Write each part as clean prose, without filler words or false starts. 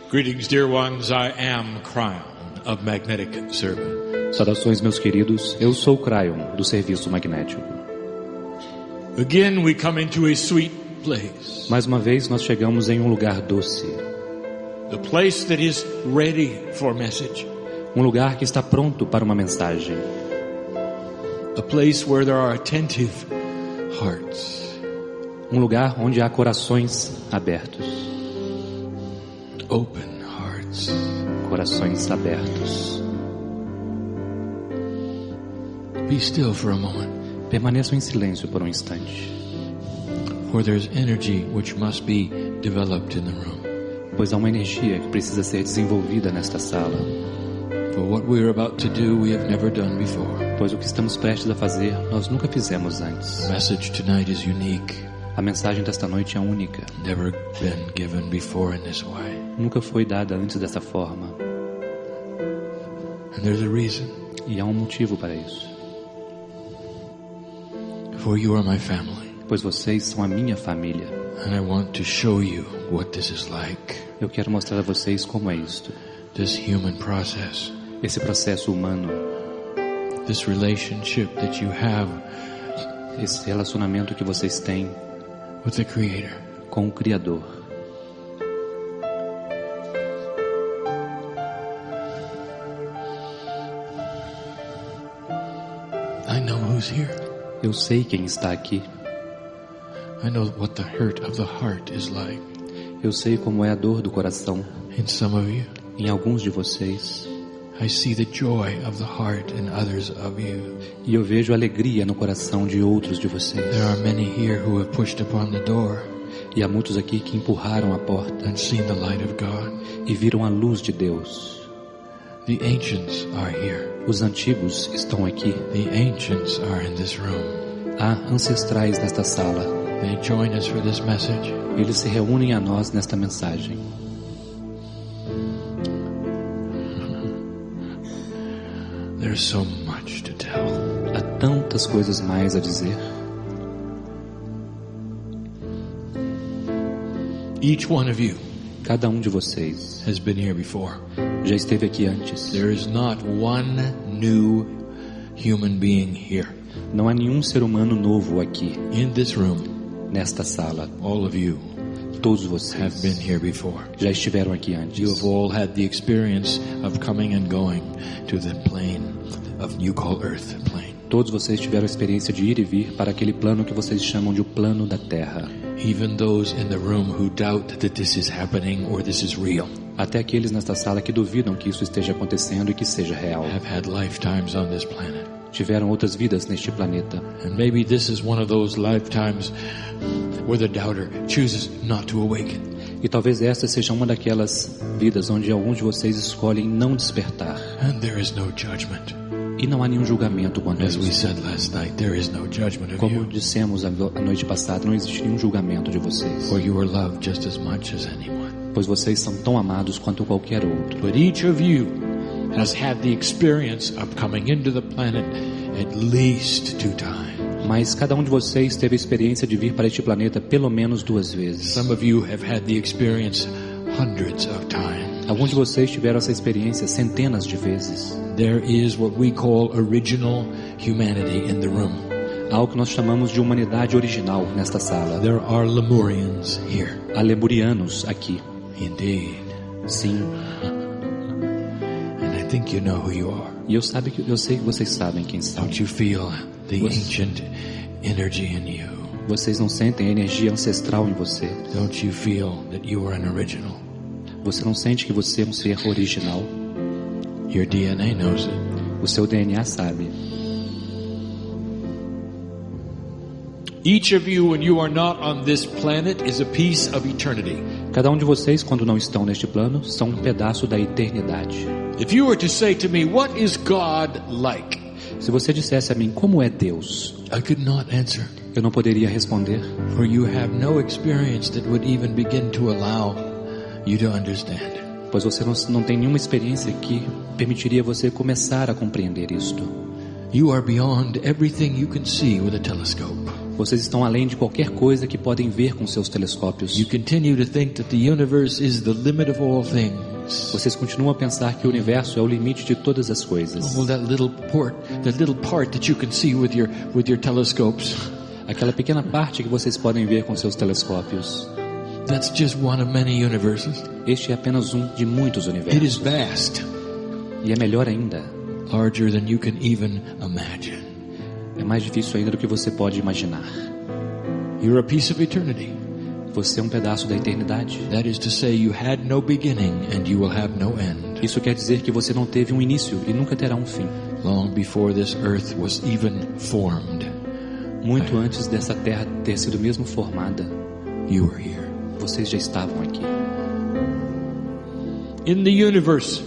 Greetings, dear ones. I am Kryon of Magnetic Service. Saudações, meus queridos. Eu sou Kryon, do Serviço Magnético. Again, we come into a sweet place. Mais uma vez, nós chegamos em um lugar doce. The place that is ready for message. Um lugar que está pronto para uma mensagem. A place where there are attentive hearts. Um lugar onde há corações abertos. Open hearts. Corações abertos. Be still for a moment. Permaneçam em silêncio por um instante. For there's energy which must be developed in the room. Pois há uma energia que precisa ser desenvolvida nesta sala. For what we're about to do, we have never done before. Pois o que estamos prestes a fazer, nós nunca fizemos antes. The message tonight is unique. A mensagem desta noite é única. Never been given before in this way. Nunca foi dada antes dessa forma. And there's a reason. E há um motivo para isso. For you are my family. Pois vocês são a minha família. And I want to show you what this is like. Eu quero mostrar a vocês como é isto. This human process. Esse processo humano. This relationship that you have. Esse relacionamento que vocês têm with the Creator. Com o Criador. I know who's here. Eu sei quem está aqui. I know what the hurt of the heart is like. Eu sei como é a dor do coração. In some of you. Em alguns de vocês. I see the joy of the heart in others of you. E eu vejo alegria no coração de outros de vocês. There are many here who have pushed upon the door. E há muitos aqui que empurraram a porta. And seen the light of God. E viram a luz de Deus. The ancients are here. Os antigos estão aqui. The ancients are in this room. Há ancestrais nesta sala. They join us for this message. Eles se reúnem a nós nesta mensagem. There's so much to tell. Há tantas coisas mais a dizer. Each one of you. Cada um de vocês has been here before. Já esteve aqui antes. There is not one new human being here. Não há nenhum ser humano novo aqui. In this room. Nesta sala. All of you. Todos vocês have been here before. Já estiveram aqui antes. You have all had the experience of coming and going to the plane of you call Earth plane. Todos vocês tiveram a experiência de ir e vir para aquele plano que vocês chamam de o plano da Terra. Even those in the room who doubt that this is happening or this is real. Até aqueles nesta sala que duvidam que isso esteja acontecendo e que seja real. Have had lifetimes on this planet. Tiveram outras vidas neste planeta. And maybe this is one of those lifetimes where the doubter chooses not to awaken. E talvez esta seja uma daquelas vidas onde alguns de vocês escolhem não despertar. And there is no judgment. E não há nenhum julgamento quanto a isso. Como dissemos a noite passada, não existe nenhum julgamento de vocês. For you are loved just as much as anyone. Pois vocês são tão amados quanto qualquer outro. But each of you has had the experience of coming into the planet at least 2 times. Mas cada um de vocês teve a experiência de vir para este planeta pelo menos 2 vezes. Some of you have had the experience hundreds of times. Alguns de vocês tiveram essa experiência centenas de vezes. There is what we call original humanity in the room. Há algo que nós chamamos de humanidade original nesta sala. There are Lemurians here. Há lemurianos aqui. Indeed. Sim. And I think you know who you are. E eu sei que vocês sabem quem são. Don't you feel the ancient energy in you? Vocês não sentem a energia ancestral em você? Don't you feel that you are an original? Você não sente que você é um ser original? Your DNA knows it. O seu DNA sabe. Each of you, when you are not on this planet, is a piece of eternity. Cada um de vocês, quando não estão neste plano, são um pedaço da eternidade. If you were to say to me, what is God like? Se você dissesse a mim, como é Deus? I could not answer. Eu não poderia responder. For you have no experience that would even begin to allow you to understand. Pois você não tem nenhuma experiência que permitiria você começar a compreender isto. You are beyond everything you can see with a telescope. Vocês estão além de qualquer coisa que podem ver com seus telescópios. You continue to think that the universe is the limit of all things. Vocês continuam a pensar que o universo é o limite de todas as coisas. Oh, that little part that you can see with your telescopes. Aquela pequena parte que vocês podem ver com seus telescópios. That's just one of many universes. Este é apenas um de muitos universos. It is vast. E é melhor ainda. Larger than you can even imagine. É mais difícil ainda do que você pode imaginar. You're a piece of eternity. Você é um pedaço da eternidade. That is to say, you had no beginning and you will have no end. Isso quer dizer que você não teve um início e nunca terá um fim. Long before this earth was even formed. Muito antes dessa terra ter sido mesmo formada, you were here. Vocês já estavam aqui. In the universe,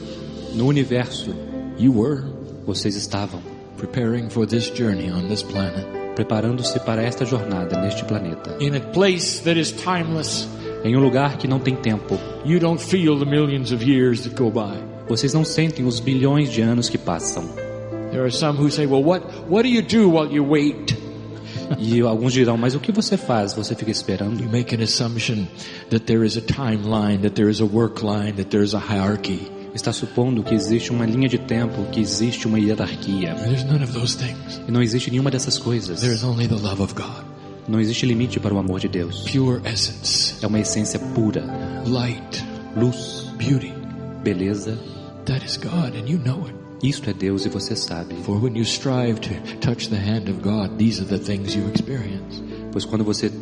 no universo, you were. Vocês estavam preparing for this journey on this planet. Preparando-se para esta jornada neste planeta. In a place that is timeless. Em um lugar que não tem tempo. You don't feel the millions of years that go by. Vocês não sentem os bilhões de anos que passam. There are some who say, well, what do you do while you wait? E alguns dirão, mas o que você faz? Você fica esperando? You make an assumption that there is a timeline, that there is a work line, that there is a hierarchy. Está supondo que existe uma linha de tempo, que existe uma hierarquia. There's none of those things. E não existe nenhuma dessas coisas. There is only the love of God. Não existe limite para o amor de Deus. Pure essence. É uma essência pura. Light. Luz. Beauty. Beleza. That is God and you know it. Isto é Deus e você sabe. For when you strive to touch the hand of God, these are the things you experience. Pois quando você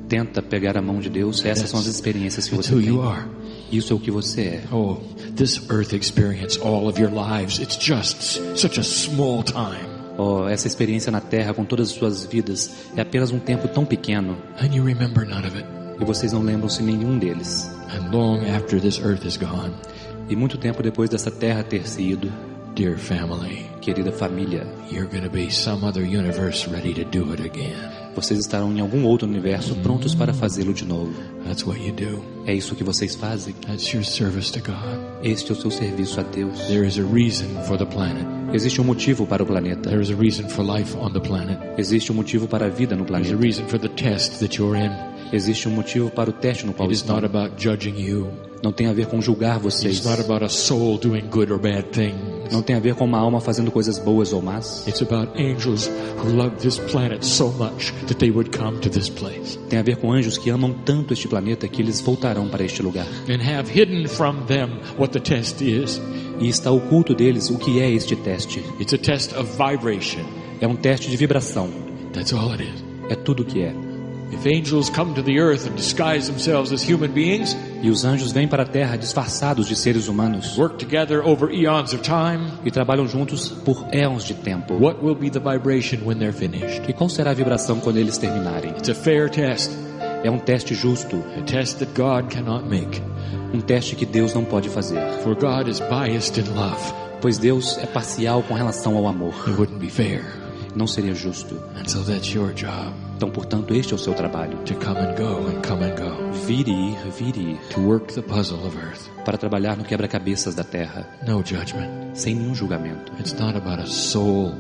tenta pegar a mão de Deus, essas são as experiências que você who tem. You are. Isso é o que você é. Oh, this earth experience, all of your lives, it's just such a small time. Oh, essa experiência na Terra com todas as suas vidas é apenas um tempo tão pequeno. And you remember none of it. E vocês não lembram-se nenhum deles. And long after this earth is gone. E muito tempo depois dessa Terra ter se ido. Dear family, querida família, you're going to be some other universe ready to do it again. Vocês estarão em algum outro universo prontos para fazê-lo de novo. That's what you do. É isso que vocês fazem. That's your service to God. Este é o seu serviço a Deus. There is a reason for the planet. Existe um motivo para o planeta. There is a reason for life on the planet. Existe um motivo para a vida no planeta. There's a reason for the test that you're in. Existe um motivo para o teste no qual estão. It is not about judging you. Não tem a ver com julgar vocês. It's not about a soul doing good or bad things. Não tem a ver com uma alma fazendo coisas boas ou más. It's about angels who love this planet so much that they would come to this place. Tem a ver com anjos que amam tanto este planeta que eles voltarão para este lugar. And have hidden from them what the test is. E está oculto deles o que é este teste. It's a test of vibration. É um teste de vibração. That's all it is. É tudo o que é. If angels come to the earth and disguise themselves as human beings, e os anjos vêm para a terra disfarçados de seres humanos, work together over eons of time, e trabalham juntos por éons de tempo, what will be the vibration when they're finished? E qual será a vibração quando eles terminarem? It's a fair test. É um teste justo. A test that God cannot make. Um teste que Deus não pode fazer. For God is biased in love. Pois Deus é parcial com relação ao amor. It wouldn't be fair. Não seria justo. And so that's your job. Então, portanto, este é o seu trabalho. To come and go and come and go. Vir e ir, vir e ir. To work the puzzle of earth. Para trabalhar no quebra-cabeças da terra. No judgment. Sem nenhum julgamento. It's not about a soul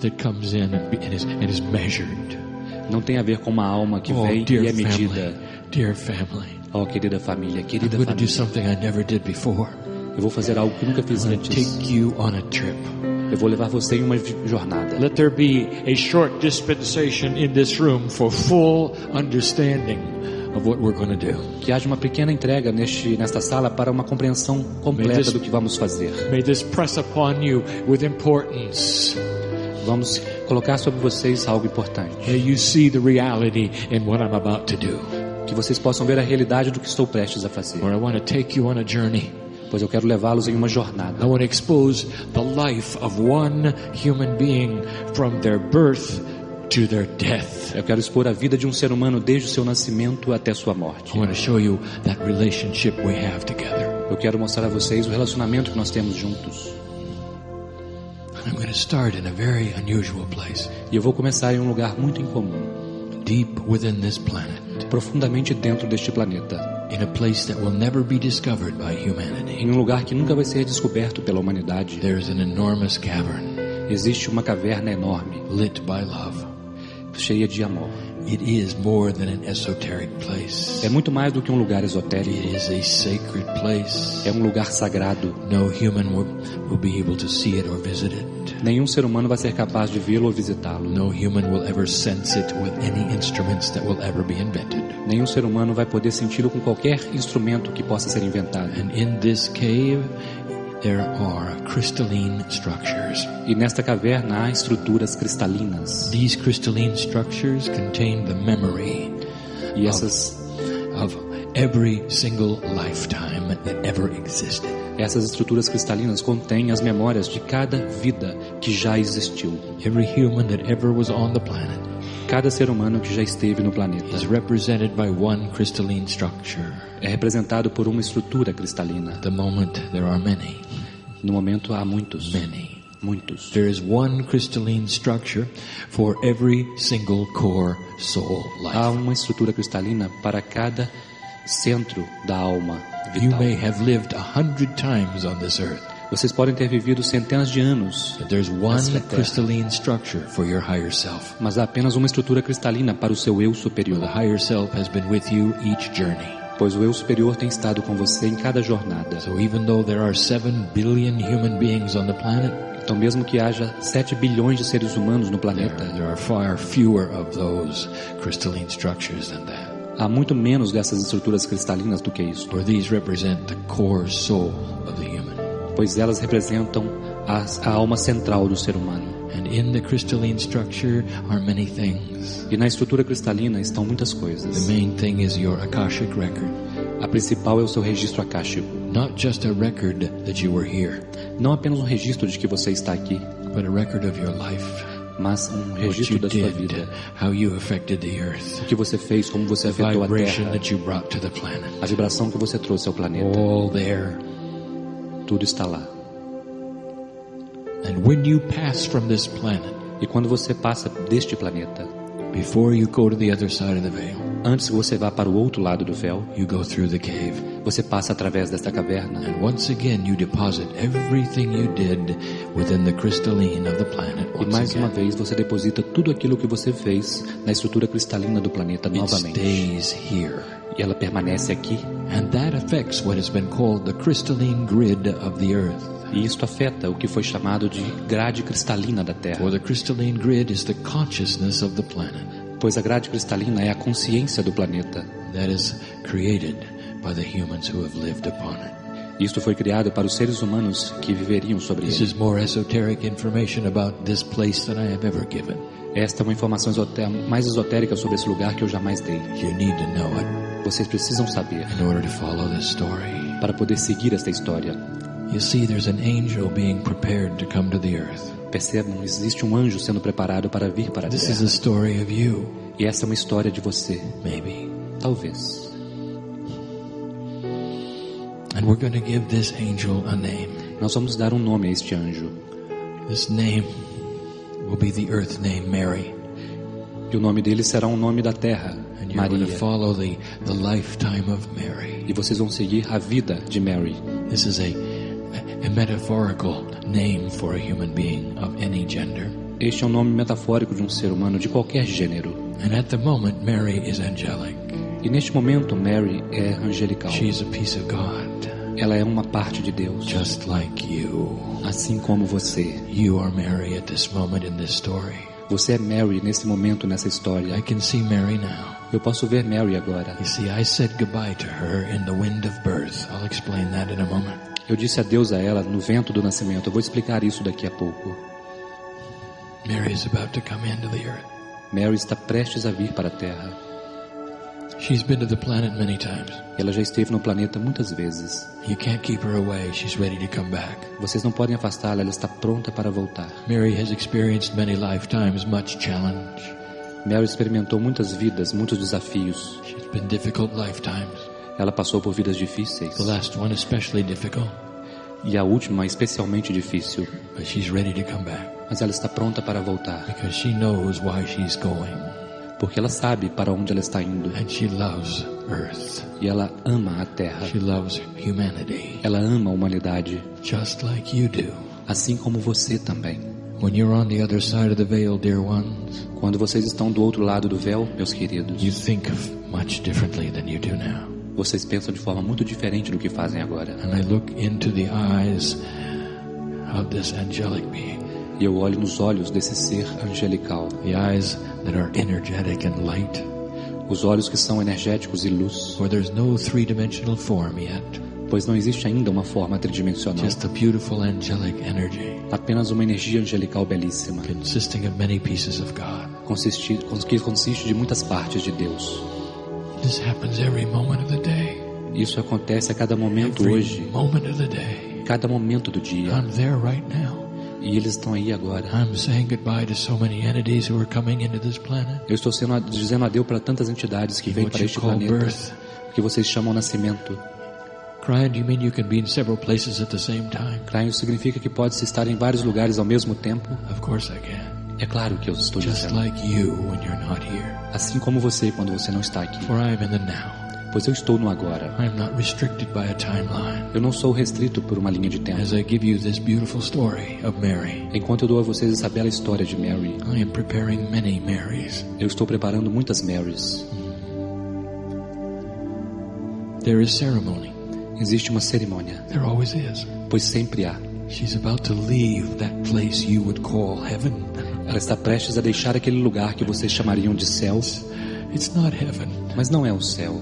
that comes in and is measured. Não tem a ver com uma alma que vem e é medida. Dear family. Oh, querida família, querida I'm going família. To do something I never did before. Eu vou fazer algo que nunca fiz antes. Take you on a trip. Eu vou levar você em uma jornada. Let there be a short dispensation in this room for full understanding of what we're going to do. Que haja uma pequena entrega nesta sala para uma compreensão completa do que vamos fazer. May this press upon you with importance. Vamos colocar sobre vocês algo importante. May you see the reality in what I'm about to do. Que vocês possam ver a realidade do que estou prestes a fazer. For I want to take you on a journey. Pois eu quero levá-los em uma jornada. I want to expose the life of one human being from their birth to their death. Eu quero expor a vida de um ser humano desde o seu nascimento até sua morte. I want to show you that relationship we have together. Eu quero mostrar a vocês o relacionamento que nós temos juntos. I'm going to start in a very unusual place. E eu vou começar em um lugar muito incomum. Deep within this planet. Profundamente dentro deste planeta. In a place that will never be discovered by humanity. Em um lugar que nunca vai ser descoberto pela humanidade. There is an enormous cavern. Existe uma caverna enorme. Lit by love. cheia de amor. It is more than an esoteric place. É muito mais do que um lugar esotérico. It is a sacred place. É um lugar sagrado. No human will be able to see it or visit it. Nenhum ser humano vai ser capaz de vê-lo ou visitá-lo. No human will ever sense it with any instruments that will ever be invented. Nenhum ser humano vai poder senti-lo com qualquer instrumento que possa ser inventado. And in this cave there are crystalline structures. E nesta caverna há estruturas cristalinas. These crystalline structures contain the memory E essas of every single lifetime that ever existed. Essas estruturas cristalinas contêm as memórias de cada vida que já existiu. Every human that ever was on the planet Cada ser humano que já esteve no planeta is represented by one crystalline structure. é representado por uma estrutura cristalina. At the moment there are many. No momento há muitos. Many. Muitos. There is one crystalline structure for every single core soul Há life. uma estrutura cristalina para cada centro da alma You vital. may have lived 100 times on this earth, Vocês podem ter vivido centenas de anos, but there's one Nessa terra. crystalline structure for your higher self. mas há apenas uma estrutura cristalina para o seu eu The superior, higher self has been with you each journey. pois o eu superior tem estado com você em cada jornada. So even though there are 7 billion human beings on the planet, Então, mesmo que haja 7 bilhões de seres humanos no planeta, there are far fewer of those crystalline structures than that. há muito menos dessas estruturas cristalinas do que isso, For these represent the core soul of the human. pois elas representam a alma central do ser humano. And in the crystalline structure are many things. E na estrutura cristalina estão muitas coisas. The main thing is your Akashic record. A principal é o seu registro akáshico. Not just a record that you were here, Não apenas um registro de que você está aqui, but a record of your life. mas um What registro you da sua did, vida. how you affected the earth, O que você fez, como você the afetou a vibration Terra, that you brought to the planet. a vibração que você trouxe ao planeta. All there. Tudo está lá. And when you pass from this planet, E quando você passa deste planeta, before you go to the other side of the veil, antes que você vá para o outro lado do véu, you go through the cave. você passa através desta caverna. And once again you deposit everything you did within the crystalline of the planet. E Once mais uma again. vez você deposita tudo aquilo que você fez na estrutura cristalina do planeta It novamente. stays here. E ela permanece aqui. And that affects what has been called the crystalline grid of the earth. E isto afeta o que foi chamado de grade cristalina da Terra. For the crystalline grid is the consciousness of the planet Pois a grade cristalina é a consciência do planeta. that is created by the humans who have lived upon it. Isto foi criado para os seres humanos que viveriam sobre This ele. is more esoteric information about this place than I have ever given. Esta é uma informação mais esotérica sobre esse lugar que eu jamais dei. You need to know it Vocês precisam saber in order to follow this story. para poder seguir esta história. You see, there's an angel being prepared to come to the earth. Percebam, existe um anjo sendo preparado para vir para a This is Terra. a story of you, E essa é uma história de você, maybe. talvez. And we're going to give this angel a name. Nós vamos dar um nome a este anjo. This name will be the earth name Mary. E o nome dele será um nome da terra, And you're going to Maria. follow the lifetime of Mary. E vocês vão seguir a vida de Mary. This is a metaphorical name for a human being of any gender. Este é um nome metafórico de um ser humano de qualquer gênero. And at the moment, Mary is angelic. E neste momento, Mary é angelical. She's a piece of God, Ela é uma parte de Deus, just like you. assim como você. You are Mary at this moment in this story. Você é Mary nesse momento, nessa história. I can see Mary now. Eu posso ver Mary agora. You see, I said goodbye to her in the wind of birth. I'll explain that in a moment. Eu disse adeus a ela no vento do nascimento. Eu vou explicar isso daqui a pouco. Mary is about to come into the earth. Mary está prestes a vir para a Terra. She's been to the planet many times. Ela já esteve no planeta muitas vezes. You can't keep her away. She's ready to come back. Vocês não podem afastá-la, ela está pronta para voltar. Mary has experienced many lifetimes, much challenge. Mary experimentou muitas vidas, muitos desafios. She's been difficult lifetimes. Ela passou por vidas difíceis. The last one especially difficult. E a última especialmente difícil. But she's ready to come back Mas ela está pronta para voltar. because she knows why she's going. Porque ela sabe para onde ela está indo. And she loves Earth. E ela ama a Terra. She loves humanity. Ela ama a humanidade. Just like you do. Assim como você também. When you're on the other side of the veil, dear ones, Quando vocês estão do outro lado do véu, meus queridos, you think of much differently than you do now. vocês pensam de forma muito diferente do que fazem agora. And I look into the eyes of this angelic being. E eu olho nos olhos desse ser angelical, The eyes that are energetic and light. os olhos que são energéticos e luz, For there's no three-dimensional form yet. pois não existe ainda uma forma tridimensional, Just a beautiful angelic energy apenas uma energia angelical belíssima, consisting of many pieces of God. que consiste de muitas partes de Deus. This happens every moment of the day. Isso acontece a cada momento Every hoje, moment of the day. cada momento do dia, I'm there right now. e eles estão aí agora. I'm saying goodbye to so many entities who are coming into this planet. Eu estou dizendo adeus para tantas entidades que vêm What para you este call planeta, birth. que vocês chamam nascimento. Kryon, do you mean you can be in several places at the same time? Kryon significa que pode-se estar em vários lugares ao mesmo tempo? Of course I can. É claro que eu estou Just dizendo. like you when you're not here. Assim como você quando você não está aqui. For I am in the now. Pois eu estou no agora. I am not restricted by a timeline. Eu não sou restrito por uma linha de tempo. As I give you this beautiful story of Mary, Enquanto eu dou a vocês essa bela história de Mary, I am preparing many Marys. eu estou preparando muitas Marys. There is ceremony. Existe uma cerimônia, There always is. pois sempre há. She's about to leave that place you would call heaven. Ela está prestes a deixar aquele lugar que vocês chamariam de céu, It's not heaven. mas não é o céu,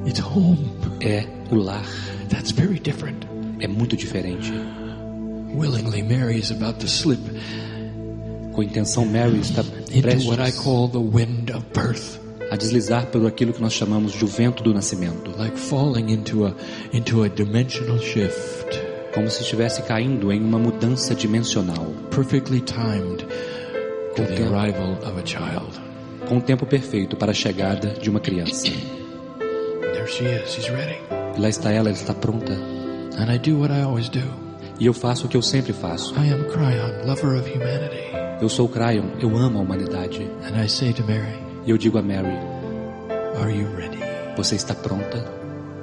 It's home. é o lar. That's very different. É muito diferente. Willingly, Mary is about to slip Com intenção, Mary está into what I prestes call the wind of birth, a deslizar por aquilo que nós chamamos de o vento do nascimento, like falling into a dimensional shift, como se estivesse caindo em uma mudança dimensional, perfectly timed to Com the tempo. arrival of a child. com o tempo perfeito para a chegada de uma criança. There she is. She's ready. E lá está ela está pronta. And I do what I always do. E eu faço o que eu sempre faço. I am Kryon, lover of humanity. Eu sou Kryon, eu amo a humanidade. And I say to Mary, E eu digo a Mary, are you ready? você está pronta?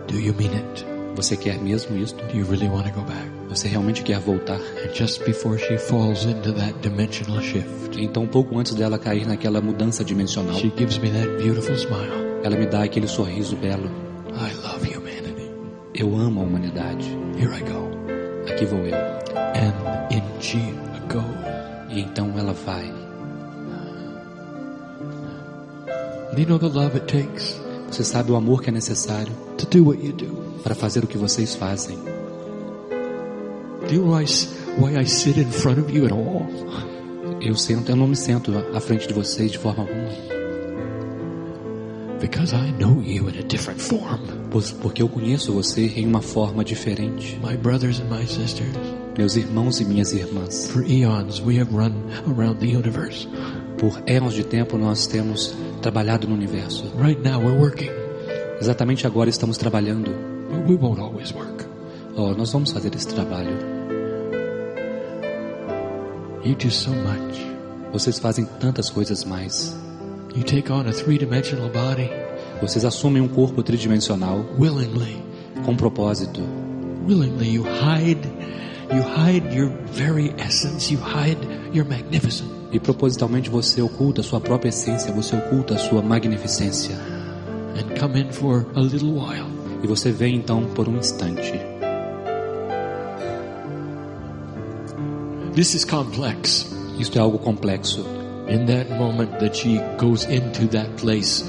Do you mean it? Você quer mesmo isto? Do you really want to go back? Você realmente quer voltar? And just before she falls into that dimensional shift, Então, pouco antes dela cair naquela mudança dimensional, she gives me that beautiful smile. ela me dá aquele sorriso belo. I love humanity. Eu amo a humanidade. Here I go. Aqui vou eu. And in she goes. E então ela vai. Do you know the love it takes Você sabe o amor que é necessário to do what you do? para fazer o que vocês fazem. Do you realize why I sit in front of you at all? Eu não me sento à frente de vocês de forma alguma, Because I know you in a different form. porque eu conheço você em uma forma diferente. My brothers and my sisters, Meus irmãos e minhas irmãs, for eons we have run around the universe. por éons de tempo nós temos trabalhado no universo. Right now we're working, Exatamente agora estamos trabalhando. but we won't always work. Nós vamos fazer esse trabalho. You do so much. Vocês fazem tantas coisas mais. You take on a three-dimensional body Vocês assumem um corpo tridimensional willingly. com propósito. Willingly, you hide your very essence. You hide your magnificence. E propositalmente você oculta a sua própria essência, você oculta a sua magnificência. And come in for a little while. E você vem então por um instante. This is complex. Isto é algo complexo. In that moment that she goes into that place,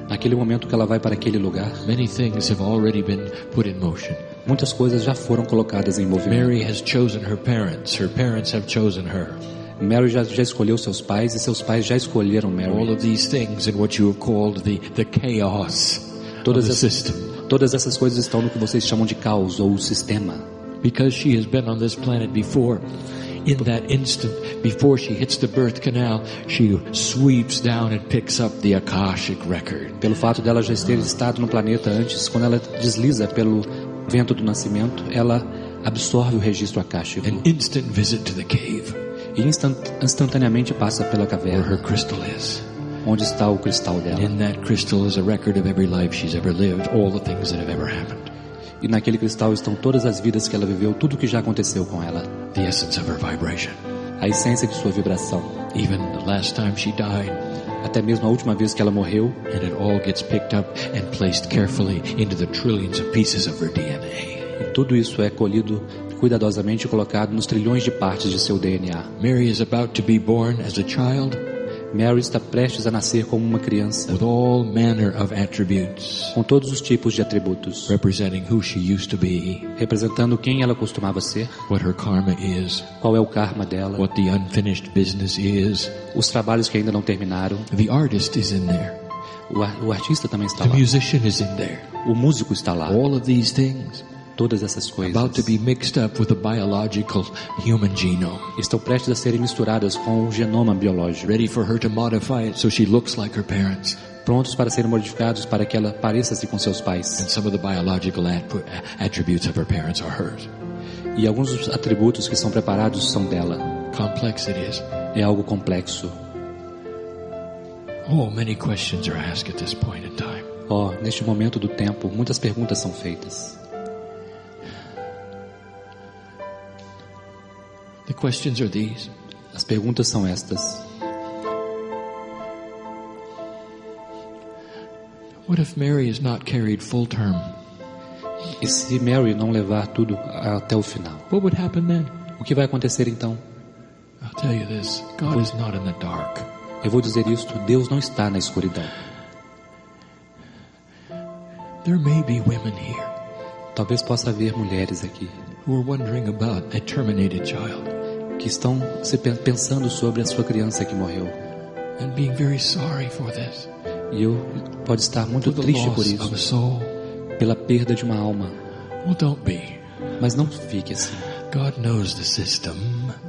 Naquele momento que ela vai para aquele lugar, many things have already been put in motion. muitas coisas já foram colocadas em movimento. Mary has chosen her parents. Her parents have chosen her. Mary já escolheu seus pais e seus pais já escolheram All Mary. of these things in what you have called the chaos of Todas the as- system. Todas essas coisas estão no que vocês chamam de caos ou o sistema. Because she has been on this planet before, in that instant, before she hits the birth canal, she sweeps down and picks up the Akashic record. Pelo fato dela já ter estado no planeta antes, quando ela desliza pelo vento do nascimento, ela absorve o registro akáshico An instant visit to the cave e instantaneamente passa pela where caverna, her crystal is. onde está o cristal dela. In that crystal is a record of every life she's ever lived, all the things that have ever happened. E naquele cristal estão todas as vidas que ela viveu, tudo que já aconteceu com ela. The essence of her vibration. a essência de sua vibração. Even the last time she died. Até mesmo a última vez que ela morreu. And it all gets picked up and placed carefully into the trillions of pieces of her DNA. E tudo isso é colhido cuidadosamente e colocado nos trilhões de partes de seu DNA. Mary is about to be born as a child. Mary está prestes a nascer como uma criança, with all manner of attributes, com todos os tipos de atributos, representing who she used to be, representando quem ela costumava ser, what her karma is, qual é o karma dela, what the unfinished business is, os trabalhos que ainda não terminaram. The artist is in there. O artista também está The lá. musician is in there. O músico está lá. All of these things. Todas essas coisas about to be mixed up with the biological human genome. Estão prestes a serem misturadas com o genoma biológico. Ready for her to modify it so she looks like her parents. Prontos para serem modificados para que ela pareça-se com seus pais. And some of the biological attributes of her parents are hers. E alguns dos atributos que são preparados são dela. Complex it is. É algo complexo. Oh, many questions are asked at this point in time. Oh, neste momento do tempo, muitas perguntas são feitas. The questions are these. As perguntas são estas. What if Mary is not carried full term? E se Mary não levar tudo até o final? What would happen then? O que vai acontecer então? I'll tell you this. God is not in the dark. Eu vou dizer isto, Deus não está na escuridão. There may be women here. Talvez possa haver mulheres aqui who are wondering about a terminated child, que estão pensando sobre a sua criança que morreu, and being very sorry for this. E eu pode estar muito triste por isso, pela perda de uma alma. Well, don't be. Mas não fique assim. God knows the system.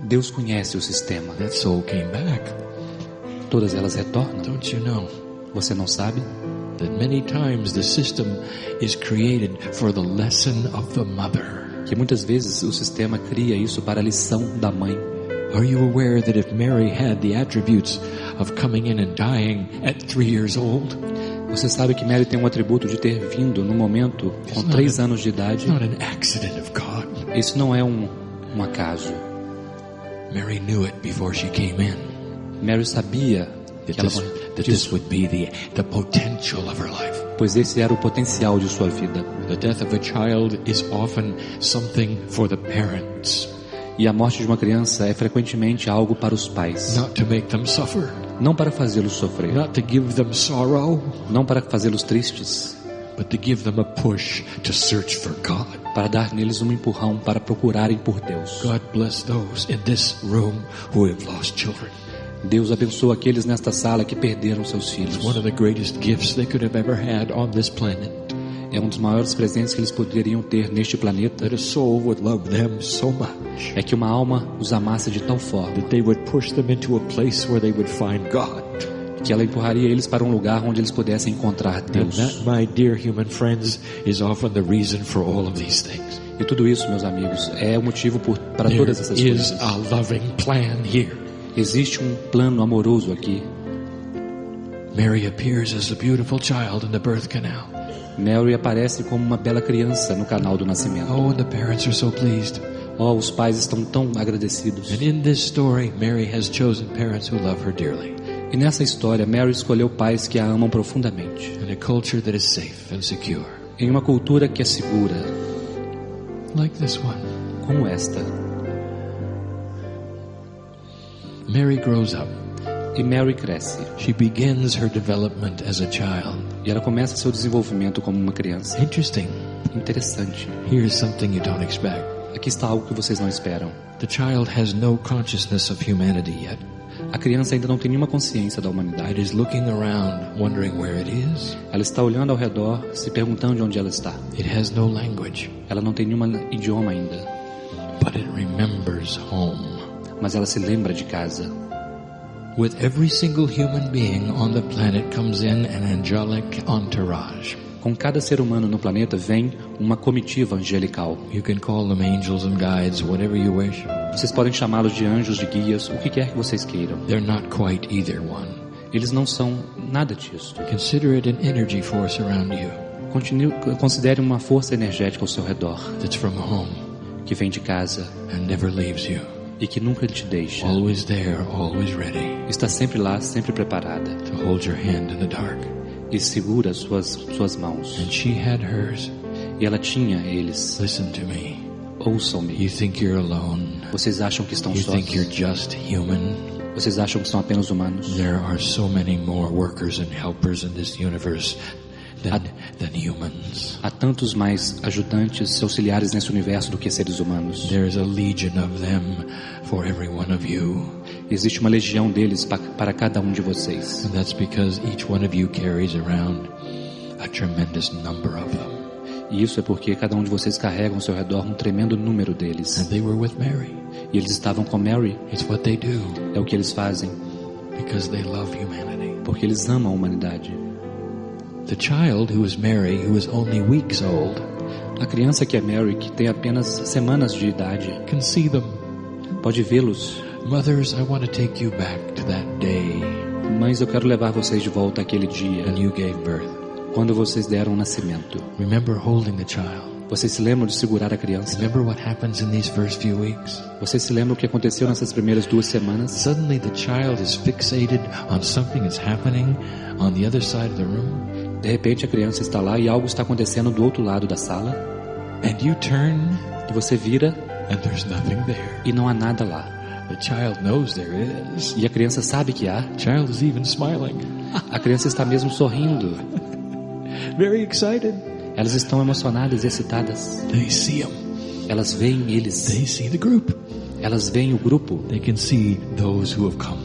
Deus conhece o sistema. That soul came back. Todas elas retornam. Don't you know? Você não sabe? That many times the system is created for the lesson of the mother. Que muitas vezes o sistema cria isso para a lição da mãe. Are you aware that if Mary had the attributes of coming in and dying at 3 years old? Você sabe que Mary tem um atributo de ter vindo no momento com 3 anos de idade. It's not an accident of God. Isso não é um acaso. Mary knew it before she came in. Mary sabia que ela this would be the potential of her life. Pois esse era o potencial de sua vida. The death of a child is often something for the parents. E a morte de uma criança é frequentemente algo para os pais. Not to make them suffer. Não para fazê-los sofrer. Not to give them sorrow. Não para fazê-los tristes. But to give them a push to search for God. Para dar neles um empurrão para procurarem por Deus. God bless those in this room who have lost children. Deus abençoa aqueles nesta sala que perderam seus filhos. It's one of the greatest gifts they could have ever had on this planet. É um dos maiores presentes que eles poderiam ter neste planeta. That a soul would love them so much. É que uma alma os amasse de tal forma that they would push them into a place where they would find God. Que ela empurraria eles para um lugar onde eles pudessem encontrar Deus. And that, my dear human friends, is often the reason for all of these things. E tudo isso, meus amigos, é o motivo para todas essas coisas. There is a loving plan here. Existe um plano amoroso aqui. Mary appears as a beautiful child in the birth canal. Mary aparece como uma bela criança no canal do nascimento. Oh, and the parents are so pleased. Oh, os pais estão tão agradecidos. And in this story, Mary has chosen parents who love her dearly. E nessa história, Mary escolheu pais que a amam profundamente. In a culture that is safe and secure. Em uma cultura que é segura. Like this one. Como esta. Mary grows up. E Mary cresce. She begins her development as a child. E ela começa seu desenvolvimento como uma criança. Interesting. Interessante. Here's something you don't expect. Aqui está algo que vocês não esperam. The child has no consciousness of humanity yet. A criança ainda não tem nenhuma consciência da humanidade. It is looking around, wondering where it is. Ela está olhando ao redor, se perguntando de onde ela está. It has no language. Ela não tem nenhum idioma ainda. But it remembers home. Mas ela se lembra de casa. With every single human being on the planet comes in an angelic entourage. Com cada ser humano no planeta vem uma comitiva angelical. You can call them angels and guides, whatever you wish. Vocês podem chamá-los de anjos, de guias, o que quer que vocês queiram. They're not quite either one. Eles não são nada disso. Consider it an energy force around you. Considere uma força energética ao seu redor. That's from home. Que vem de casa. And never leaves you. e que nunca te deixa. always there, always ready Está sempre lá, sempre preparada. to hold your hand in the dark. E segura suas mãos. And she had hers. E ela tinha eles. Listen to me. Ouçam-me. You think you're alone. Vocês acham que estão You sós? think you're just human. Vocês acham que são apenas humanos? There are so many more workers and helpers in this universe than humans. Há tantos mais ajudantes, auxiliares nesse universo do que seres humanos. There is a legion of them for every one of you. Existe uma legião deles para cada um de vocês. And that's because each one of you carries around a tremendous number of them. E isso é porque cada um de vocês carrega ao seu redor um tremendo número deles. And they were with Mary. E eles estavam com Mary. It's what they do. É o que eles fazem. Because they love humanity. Porque eles amam a humanidade. The child who is Mary, who is only weeks old, A criança que é Mary, que tem apenas semanas de idade, can see them. pode vê-los. Mothers, I want to take you back to that day Mães, eu quero levar vocês de volta àquele dia, when you gave birth. quando vocês deram nascimento. Remember holding the child. Vocês se lembram de segurar a criança? Remember what happens in these first few weeks? Vocês se lembram o que aconteceu nessas primeiras 2 semanas? Suddenly the child is fixated on something that's happening on the other side of the room. De repente a criança está lá e algo está acontecendo do outro lado da sala. And you turn E você vira and there's nothing there. e não há nada lá. The child knows there is. E a criança sabe que há. The child is even smiling. A criança está mesmo sorrindo. Very excited. Elas estão emocionadas e excitadas. They see him. Elas veem eles. They see the group. Elas veem o grupo. They can see those who have come.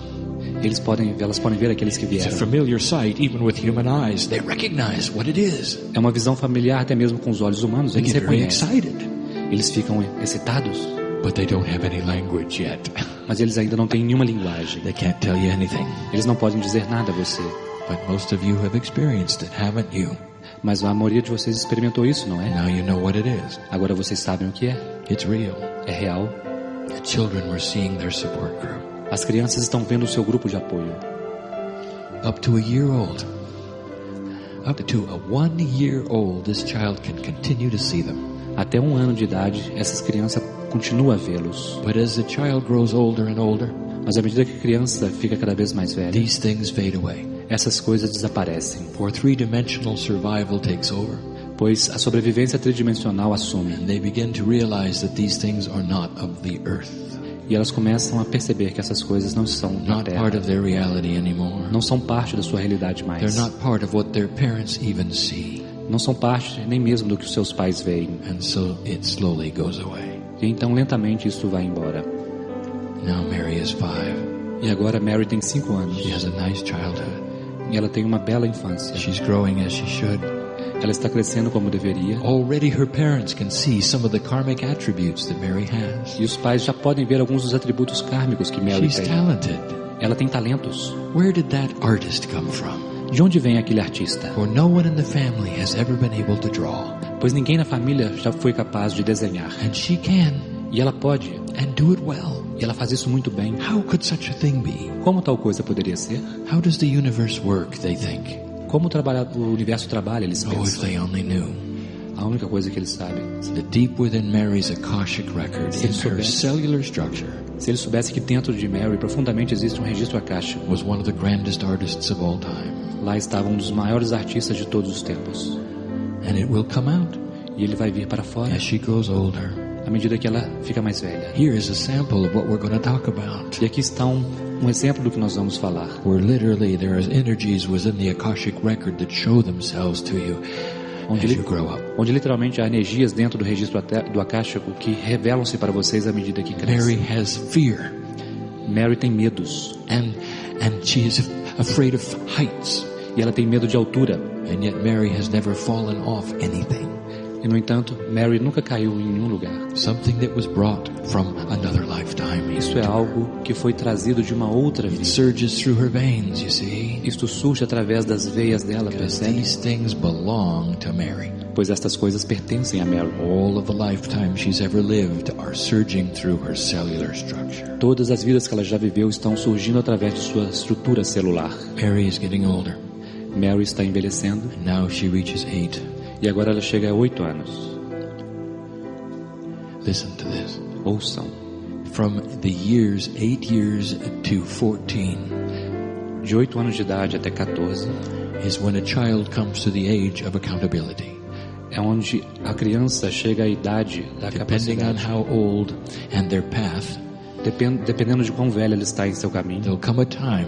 Elas podem ver aqueles que It's a vieram. familiar sight, even with human eyes. They recognize what it is. É uma visão familiar até mesmo com os olhos humanos. They Eles get very reconhecem. excited, Eles ficam excitados. but they don't have any language yet. Mas eles ainda não têm nenhuma linguagem. They can't tell you anything. Eles não podem dizer nada a você. But most of you have experienced it, haven't you? Mas a maioria de vocês experimentou isso, não é? Now you know what it is. Agora vocês sabem o que é. It's real. É real. The children were seeing their support group. As crianças estão vendo o seu grupo de apoio. Up to a year old. Up to a 1 year old, this child can continue to see them. Até 1 ano de idade, essas crianças continuam a vê-los. But as the child grows older and older, Mas à medida que a criança fica cada vez mais velha, these things fade away. essas coisas desaparecem. For 3-dimensional survival takes over. Pois a sobrevivência tridimensional assume. And they begin to realize that these things are not of the earth. E elas começam a perceber que essas coisas não são da Not Terra. part of their reality anymore. Não são parte da sua realidade They're mais. not part of what their parents even see. Não são parte nem mesmo do que os seus pais veem. And so it slowly goes away. E então lentamente isso vai embora. Now Mary is 5. E agora Mary tem 5 anos. She has a nice childhood. E ela tem uma bela infância. She's growing as she should. Ela está crescendo como deveria. Already her parents can see some of the karmic attributes that Mary has. E os pais já podem ver alguns dos atributos kármicos que Mary She's tem. talented. Ela tem talentos. Where did that artist come from? De onde vem aquele artista? For no one in the family has ever been able to draw. Pois ninguém na família já foi capaz de desenhar. And she can, E ela pode. and do it well. E ela faz isso muito bem. How could such a thing be? Como tal coisa poderia ser? How does the universe work, they think? Como o universo trabalha, eles Oh, if pensam. they only knew. A única coisa que eles sabem. The deep within Mary's Akashic record, in her cellular structure, Se eles soubessem que dentro de Mary profundamente existe um registro akáshico. was one of the grandest artists of all time. Lá estava um dos maiores artistas de todos os tempos. And it will come out E ele vai vir para fora as she grows older. à medida que ela fica mais velha. Here is a sample of what we're going to talk about. E aqui está um exemplo do que nós vamos falar. Where literally there are energies within the Akashic record that show themselves to you Onde, as you grow up. onde literalmente há energias dentro do registro do akáshico que revelam-se para vocês à medida que Mary crescem. has fear, Mary tem medos. and she is afraid of heights. E ela tem medo de altura. And yet Mary has never fallen off anything. E no entanto, Mary nunca caiu em nenhum lugar. Something that was brought from another lifetime. Isso é algo que foi trazido de uma outra It vida. surges through her veins, you see. Isto surge através das veias dela, Because percebe? these things belong to Mary. Pois estas coisas pertencem a Mary. All of the lifetime she's ever lived are surging through her cellular structure. Todas as vidas que ela já viveu estão surgindo através de sua estrutura celular. Mary is getting older. Mary está envelhecendo And now she reaches 8. e agora ela chega a 8 anos. Listen to this. Ouçam. from the years 8 years to 14 De 8 anos de idade até 14 is when a child comes to the age of accountability. é onde a criança chega à idade da Depending on capacidade. how old and their path, Dependendo de quão velha ela está em seu caminho, there'll come a time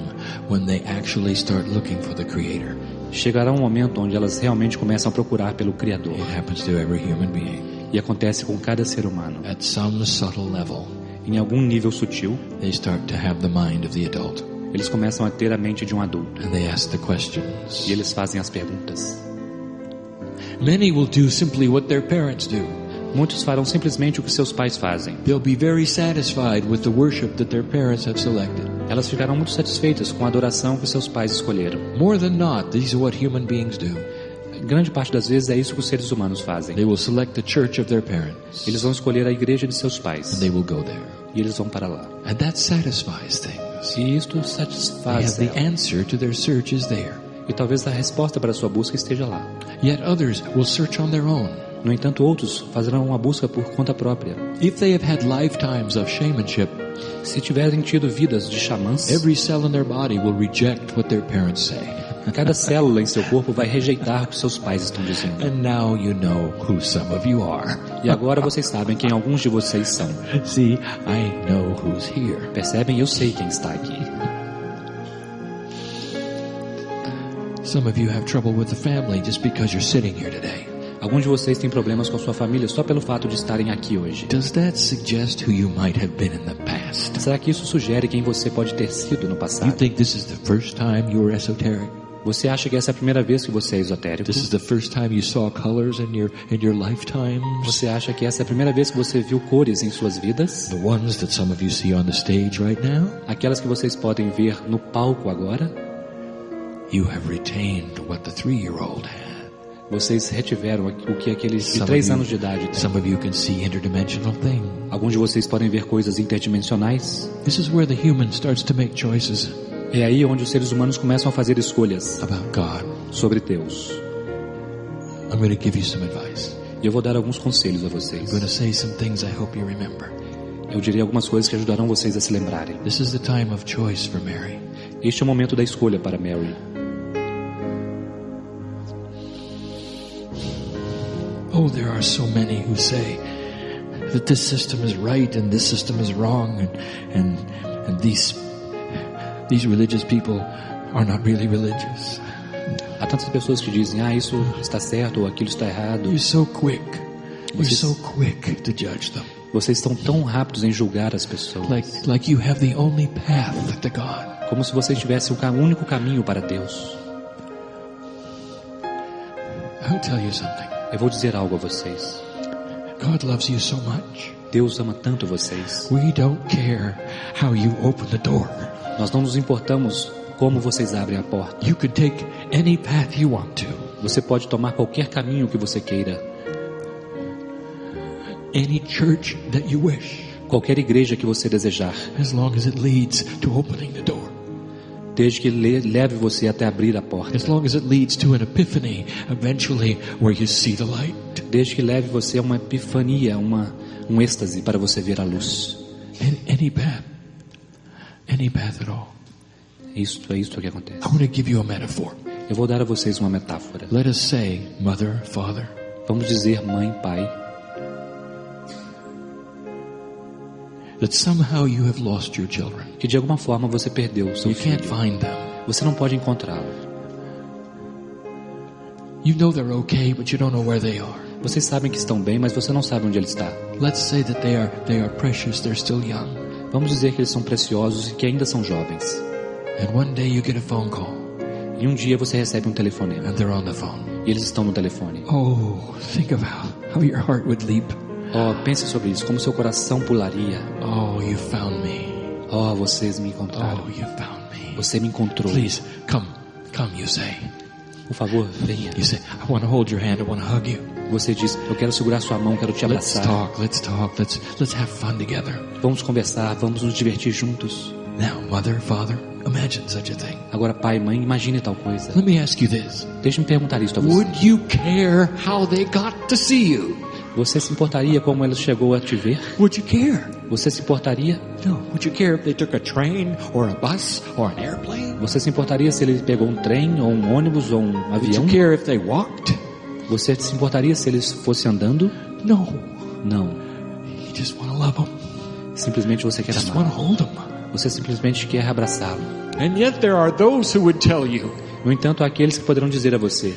when they actually start looking for the Creator. chegará um momento onde elas realmente começam a procurar pelo Criador. It happens to every human being. E acontece com cada ser humano. At some subtle level, Em algum nível sutil, they start to have the mind of the adult. eles começam a ter a mente de um adulto. And they ask the questions. E eles fazem as perguntas. Many will do simply what their parents do. Muitos farão simplesmente o que seus pais fazem. They'll be very satisfied with the worship that their parents have selected. Elas ficarão muito satisfeitas com a adoração que seus pais escolheram. More than not, these are what human beings do. Grande parte das vezes é isso que os seres humanos fazem. They will select the church of their parents, Eles vão escolher a igreja de seus and pais. they will go there. E eles vão para lá. And that satisfies things. E isto They satisfaz have the ela. answer to their search is there. E talvez a resposta para a sua busca esteja lá. Yet others will search on their own. No entanto, outros farão uma busca por conta própria. If they have had lifetimes of shamanship, Se tiverem tido vidas de xamãs, every cell in their body will reject what their parents say. cada célula em seu corpo vai rejeitar o que seus pais estão dizendo. And now you know who some of you are. E agora vocês sabem quem alguns de vocês são. See, I know who's here. Percebem? Eu sei quem está aqui. Some of you have trouble with the family just because you're sitting here today. Alguns de vocês têm problemas com a sua família só pelo fato de estarem aqui hoje. Does that suggest who you might have been in the past? Será que isso sugere quem você pode ter sido no You passado? think this is the first time you were esoteric? Você acha que essa é a primeira vez que você é esotérico? This is the first time you saw colors in your lifetimes? Você acha que essa é a primeira vez que você viu cores em suas vidas? The ones that some of you see on the stage right now? Aquelas que vocês podem ver no palco agora? You have retained what the 3-year-old had. Vocês retiveram o que aqueles de Some 3 of you- anos de idade têm. Some of you can see interdimensional things. Alguns de vocês podem ver coisas interdimensionais. This is where the human starts to make choices É aí onde os seres humanos começam a fazer escolhas about God. sobre Deus. I'm going to give you some advice. E eu vou dar alguns conselhos a I'm vocês. going to say some things I hope you remember. Eu diria algumas coisas que ajudarão vocês a se lembrarem. This is the time of choice for Mary. Este é o momento da escolha para Mary. Oh, there are so many who say that this system is right and this system is wrong, and these religious people are not really religious. Há tantas pessoas que dizem, isso está certo ou aquilo está errado. You're so quick. You're Vocês- so quick to judge them. Vocês estão tão rápidos em julgar as pessoas. Like you have the only path to God. Como se vocês tivessem o único caminho para Deus. I'll tell you something. Eu vou dizer algo a vocês. God loves you so much. Deus ama tanto vocês. We don't care how you open the door. Nós não nos importamos como vocês abrem a porta. You could take any path you want to. Você pode tomar qualquer caminho que você queira. Any church that you wish. Qualquer igreja que você desejar. As long as it leads to opening the door. Desde que leve você até abrir a porta. As long as it leads to an epiphany, eventually, where you see the light. Desde que leve você a uma epifania, um êxtase para você ver a luz. Any path. Any path at all. Isto é isto que acontece. I want to give you a metaphor. Eu vou dar a vocês uma metáfora. Let us say, mother, father, Vamos dizer mãe, pai, that somehow you have lost your children. que de alguma forma você perdeu o seu You can't filho. find them. Você não pode encontrá-lo. You know they're okay, but you don't know where they are. Vocês sabem que estão bem, mas você não sabe onde ele está. Let's say that they are precious, they're still young. Vamos dizer que eles são preciosos e que ainda são jovens. And one day you get a phone call, E um dia você recebe um telefonema. and they're on the phone. E eles estão no telefone. Oh, think of how your heart would leap. Pense sobre isso, como seu coração pularia. Oh, you found me. Vocês me encontraram. Oh, you found me. Você me encontrou. Please, come, you say. Por favor, venha. You say, I want to hold your hand, I want to hug you. Você diz, eu quero segurar sua mão, quero te Let's abraçar. talk, let's have fun together. Vamos conversar, vamos nos divertir juntos. Now, mother, father, imagine such a thing. Agora, pai, mãe, imagine tal coisa. Let me ask you this. Deixe-me perguntar isto a você. Would you care how they got to see you? Você se importaria como ela chegou a te ver? Would you care? Você se importaria? No. Would you care if they took a train or a bus or an airplane? Você se importaria se ele pegou um trem ou um ônibus ou um Would avião? you care if they walked? Você se importaria se eles fossem andando? No. Não. You just want to love them. Simplesmente você quer Just want to amar. hold them. Você simplesmente quer abraçá-lo. And yet there are those who would tell you No entanto, há aqueles que poderão dizer a você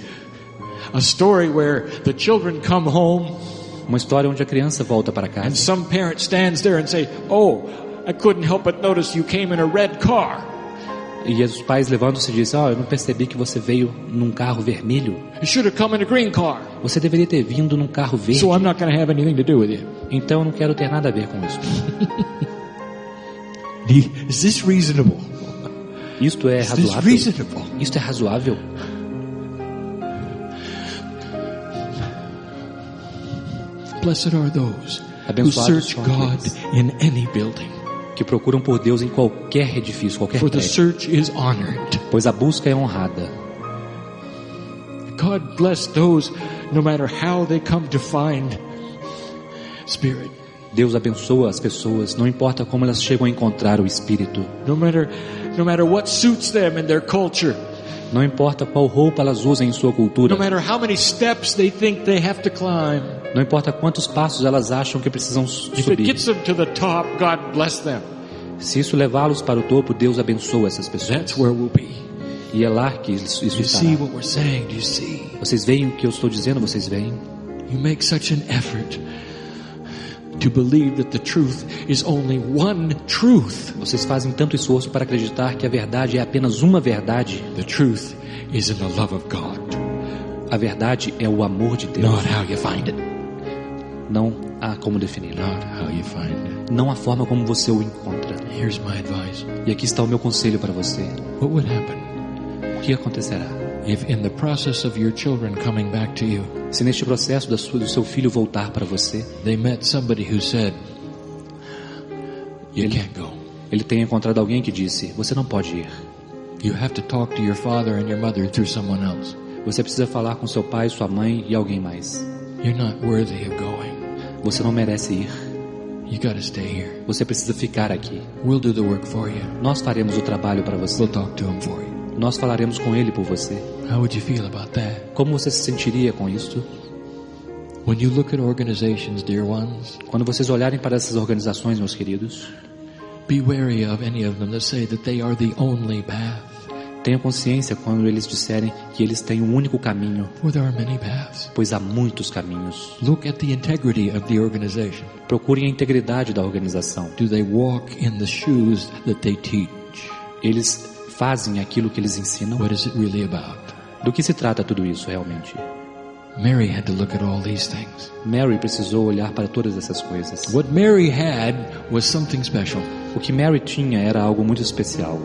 a story where the children come home uma história onde a criança volta para and casa some parent stands there and say, "Oh, I couldn't help but notice you came in a red car. e os pais levantam-se e dizem: eu não percebi que você veio num carro vermelho. You should have come in a green car. Você deveria ter vindo num carro verde. So I'm not going to have anything to do with you." Então eu não quero ter nada a ver com isso. Is this reasonable? Isto é Is this razoável? reasonable? Isto é razoável? Blessed are those who Abençoados search são God aqueles in any building, que procuram por Deus em qualquer edifício, qualquer for the prédio, search is honored. pois a busca é honrada. God bless those, no matter how they come to find Spirit, Deus abençoa as pessoas, não importa como elas chegam a encontrar o Espírito. no matter what suits them in their culture, Não importa qual roupa elas usem em sua cultura. no matter how many steps they think they have to climb. Não importa quantos passos elas acham que precisam If it subir. gets them to the top, God bless them. Se isso levá-los para o topo, Deus abençoa essas pessoas. That's where we'll be. E é lá que isso Do you estará. see what we're saying? Do you see? Vocês veem o que eu estou dizendo? Vocês veem? You make such an effort to believe that the truth is only one truth. Vocês fazem tanto esforço para acreditar que a verdade é apenas uma verdade. The truth is in the love of God, A verdade é o amor de Deus. not how you find it. Não há como definir. Not how you find it. Não há forma como você o encontra. Here's my advice. E aqui está o meu conselho para você. What would happen O que acontecerá? if in the process of your children coming back to you, Se neste processo do seu filho voltar para você, they met somebody who said, you can't go. ele tenha encontrado alguém que disse: você não pode ir. You have to talk to your father and your mother through someone else. Você precisa falar com seu pai, sua mãe e alguém mais. You're not worthy of going. Você não merece ir. You got to stay here. Você precisa ficar aqui. We'll do the work for you. Nós faremos o trabalho para você. We'll talk to him for you. Nós falaremos com ele por você. How would you feel about that? Como você se sentiria com isto? When you look at organizations, dear ones, Quando vocês olharem para essas organizações, meus queridos, be wary of any of them that say that they are the only path. tenham consciência quando eles disserem que eles têm um único caminho, For there are many paths. pois há muitos caminhos. Look at the integrity of the organization. Procurem a integridade da organização. Do they walk in the shoes that they teach? Eles fazem aquilo que eles ensinam? What is it really about? Do que se trata tudo isso realmente? Mary had to look at all these things. Mary precisou olhar para todas essas coisas. What Mary had was something special. O que Mary tinha era algo muito especial.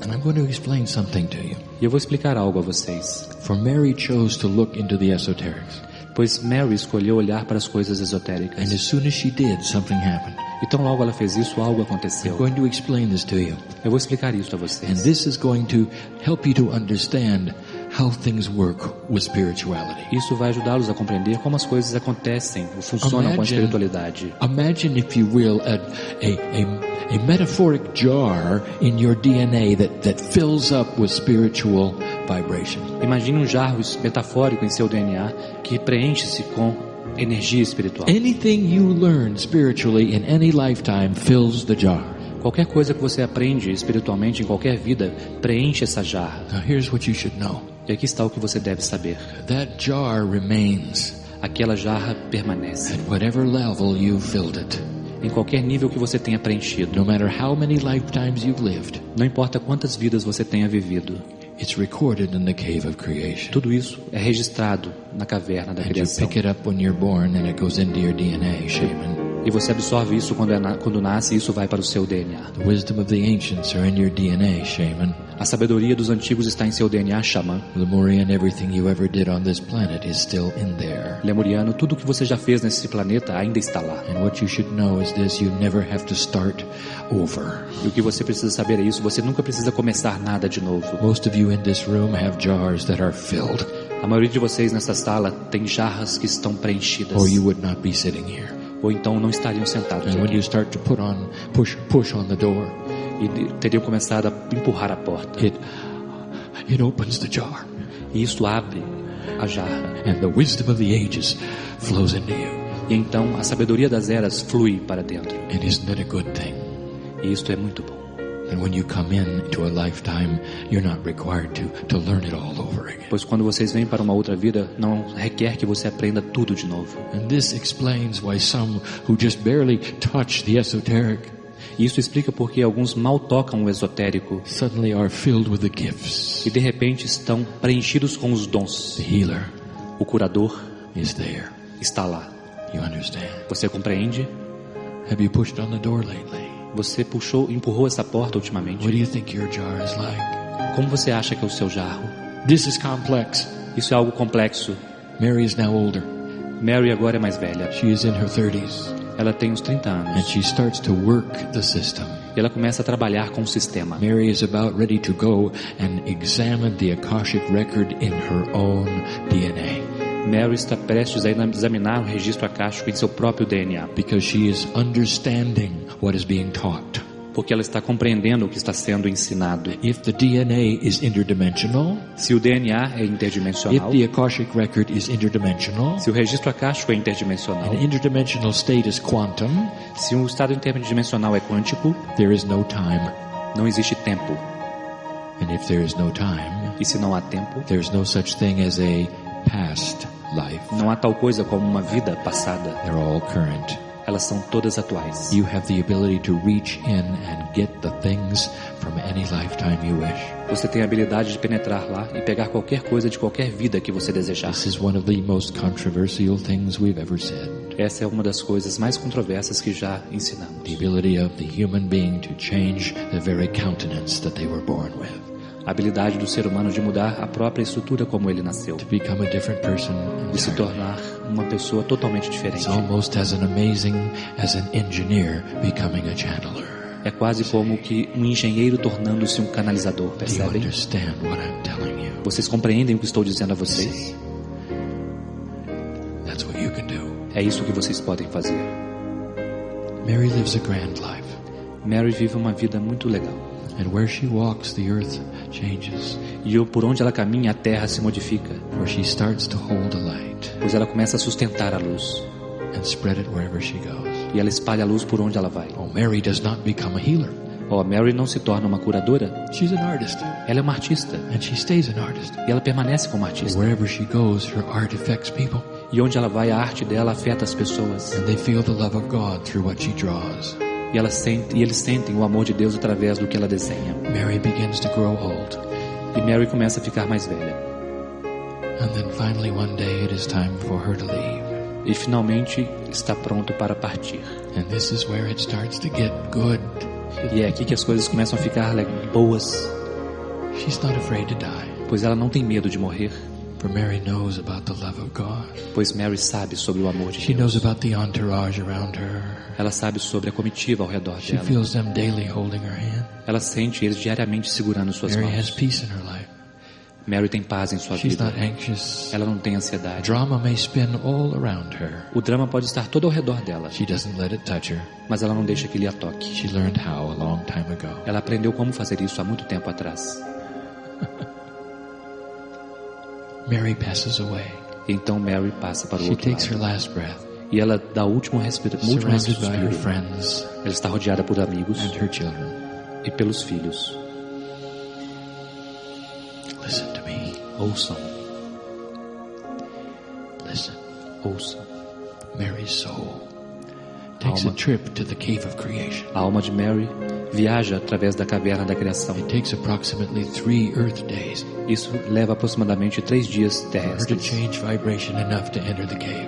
And I'm going to explain something to you. E eu vou explicar algo a vocês. For Mary chose to look into the esoterics. Pois Mary escolheu olhar para as coisas And esotéricas. as soon as she did, something happened. Então logo ela fez isso, algo I'm aconteceu. going to explain this to you. Eu vou explicar isso a And vocês. this is going to help you to understand how things work with spirituality. Isso vai ajudá-los a compreender como as coisas acontecem ou funcionam com a espiritualidade. Imagine, if you will, a metaphoric jar in your DNA that fills up with spiritual vibration. Imagine um jarro metafórico em seu DNA que preenche-se com energia espiritual. Anything you learn spiritually in any lifetime fills the jar. Qualquer coisa que você aprende espiritualmente em qualquer vida preenche essa jarra. Now here's what you should know. E aqui está o que você deve saber. That jar remains Aquela jarra permanece at whatever level you filled it. em qualquer nível que você tenha preenchido. No matter how many lifetimes you've lived, Não importa quantas vidas você tenha vivido. it's recorded in the cave of creation. Tudo isso é registrado na caverna da And you criação. pick it up when you're born and it goes into your DNA, shaman. E você absorve isso quando nasce, e isso vai para o seu DNA. The wisdom of the ancients are in your DNA, shaman. A sabedoria dos antigos está em seu DNA, xamã. Lemurian, everything you ever did on this planet is still in there. Lemuriano, tudo o que você já fez nesse planeta ainda está lá. And what you should know is this: you never have to start over. E o que você precisa saber é isso, você nunca precisa começar nada de novo. Most of you in this room have jars that are filled. A maioria de vocês nessa sala tem jarras que estão preenchidas. or you would not be sitting here. Ou então não estariam sentados And when aqui. you start to push on the door, E teriam começado a empurrar a porta. it opens the jar, E isso abre a jarra. and the wisdom of the ages flows into you. E então a sabedoria das eras flui para dentro. And isn't that a good thing? E isto é muito bom. And when you come into a lifetime, you're not required to learn it all over again. Pois quando vocês vêm para uma outra vida, não requer que você aprenda tudo de novo. And this explains why some who just barely touch the esoteric E isso explica porque alguns mal tocam o esotérico suddenly are filled with the gifts. e de repente estão preenchidos com os dons. The healer O curador is there. está lá. You understand? Você compreende? Have you pushed on the door lately? Você empurrou essa porta ultimamente. What do you think your jar is like? Como você acha que é o seu jarro? This is complex. Isso é algo complexo. Mary is now older. Mary agora é mais velha. She is in her 30s. Ela tem uns 30 And anos. she starts to work the system. E ela começa a trabalhar com o sistema. Mary is about ready to go and examine the Akashic record in her own DNA. Mary está prestes a examinar o registro akáshico em seu próprio DNA. Because she is understanding what is being taught. Porque ela está compreendendo o que está sendo ensinado. If the DNA is interdimensional, Se o DNA é if interdimensional, the Akashic record is interdimensional, se o registro akáshico é interdimensional, an interdimensional state is quantum, se um estado interdimensional é quântico, there is no time. não existe tempo. And if there is no time, E se não há tempo, there's no such thing as a past life. não há tal coisa como uma vida passada. They're all current. Elas são todas atuais. You have the ability to reach in and get the things from any lifetime you wish. Você tem a habilidade de penetrar lá e pegar qualquer coisa de qualquer vida que você desejar. This is one of the most controversial things we've ever said. Essa é uma das coisas mais controversas que já ensinamos. The ability of the human being to change the very countenance that they were born with. A habilidade do ser humano de mudar a própria estrutura como ele nasceu. To become a different person De se entirely. tornar uma pessoa totalmente It's diferente. almost as amazing as an engineer becoming a channeler. É quase como que um engenheiro tornando-se um canalizador, Do you percebem? understand what I'm telling you? Vocês compreendem o que estou dizendo a vocês? That's what you can do. É isso que vocês podem fazer. Mary lives a grand life. Mary vive uma vida muito legal. And where she walks, the earth changes. E por onde ela caminha, a terra se modifica. For she starts to hold a light Pois ela começa a sustentar a luz. and spread it wherever she goes. E ela espalha a luz por onde ela vai. Oh, Mary does not become a healer. Mary não se torna uma curadora. She's an artist. Ela é uma artista. And she stays an artist. E ela permanece como artista. Wherever she goes, her art affects people. E onde ela vai, a arte dela afeta as pessoas. And they feel the love of God through what she draws. E eles sentem o amor de Deus através do que ela desenha. Mary begins to grow old. E Mary começa a ficar mais velha. And then finally one day it is time for her to leave. E finalmente está pronto para partir. And this is where it starts to get good. E é aqui que as coisas começam a ficar boas. She's not afraid to die. Pois ela não tem medo de morrer. For Mary knows about the love of God. Pois Mary sabe sobre o amor de She Deus. knows about the entourage around her. Ela sabe sobre a comitiva ao redor She dela. feels them daily holding her hand. Ela sente eles diariamente segurando suas Mary has mãos. peace in her life. Mary tem paz em sua She's vida. not anxious. Ela não tem ansiedade. Drama may spin all around her. O drama pode estar todo ao redor dela, She doesn't let it touch her. mas ela não deixa que ele a toque. She learned how a long time ago. Ela aprendeu como fazer isso há muito tempo atrás. Mary passes away. Então Mary passa para o She outro takes her lado. last breath, E ela dá o último último surrounded by her suspiro. friends Ela está rodeada por amigos and her children. e pelos filhos. Listen to me. Ouçam, Listen. ouçam. Mary's soul takes a Alma. trip to the cave of creation. A alma de Mary viaja através da caverna da criação. It takes approximately 3 Earth days Isso leva aproximadamente 3 dias for her to terrestres. change vibration enough to enter the cave.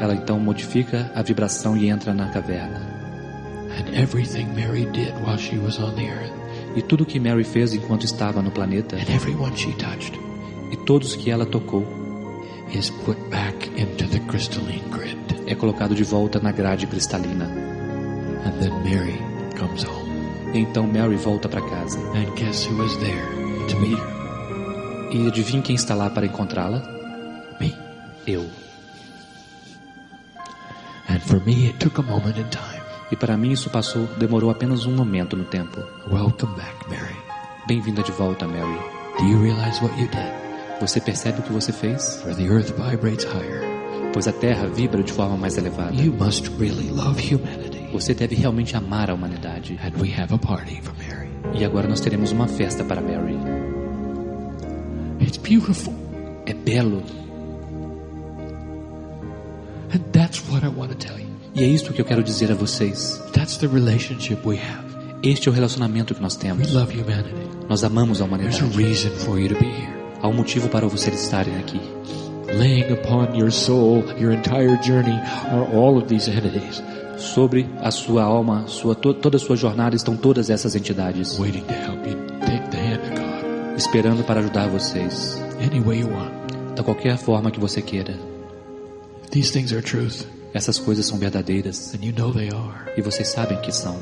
Ela então modifica a vibração e entra na caverna. And everything Mary did while she was on the earth, E tudo que Mary fez enquanto estava no planeta, and everyone she touched, e todos que ela tocou, is put back into the crystalline grid. é colocado de volta na grade cristalina. And then Mary comes home. E então Mary volta para casa. And guess who was there to meet her? E adivinhe quem está lá para encontrá-la? eu. And for me, it took a moment in time. E para mim isso demorou apenas um momento no tempo. Welcome back, Mary. Bem-vinda de volta, Mary. Do you realize what you did? Você percebe o que você fez? For the earth vibrates higher. Pois a Terra vibra de forma mais elevada. You must really love humanity. Você deve realmente amar a humanidade. And we have a party for Mary. E agora nós teremos uma festa para Mary. It's beautiful. É belo. And that's what I want to tell you. E é isso que eu quero dizer a vocês. That's the relationship we have. Este é o relacionamento que nós We temos. love humanity. Nós amamos a There's humanidade. a reason for you to be here. Há um motivo para vocês estarem aqui. Laying upon your soul, your entire journey, are all of these entities. Sobre a sua alma, toda a sua jornada estão todas essas entidades, Waiting to help you take the hand of God. esperando para ajudar vocês, Any way you want. da qualquer forma que você queira. These things are truth. Essas coisas são verdadeiras And you know they are. e vocês sabem que são.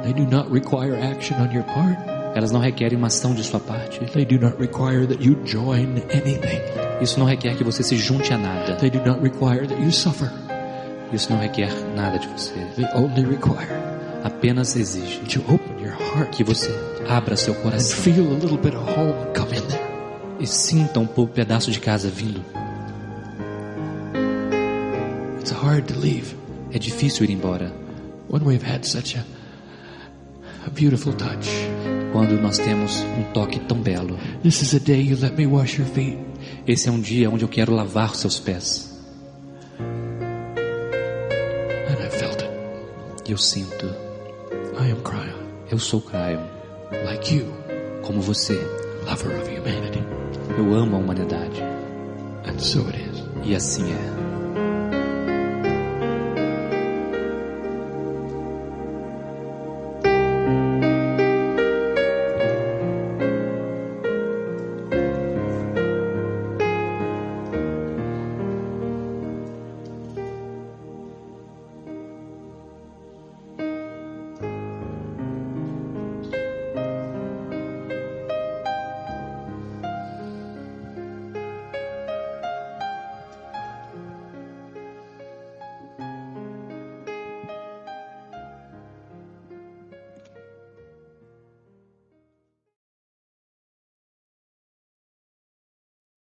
They do not require action on your part. Elas não requerem uma ação de sua parte. They do not require that you join anything. Isso não requer que você se junte a nada. They do not require that you suffer. Isso não requer nada de você. They only require Apenas exige that you open your heart que você abra seu and coração feel a little bit of home come in there. e sinta um pouco pedaço de casa vindo. It's hard to leave É difícil ir embora when we've had such a beautiful touch. quando nós temos um toque tão belo. This is a day you let me wash your feet. Esse é um dia onde eu quero lavar seus pés. And I felt it. E eu sinto. I am Kryon, Eu sou Kryon, like you, como você. lover of humanity. Eu amo a humanidade. And so it is. E assim é.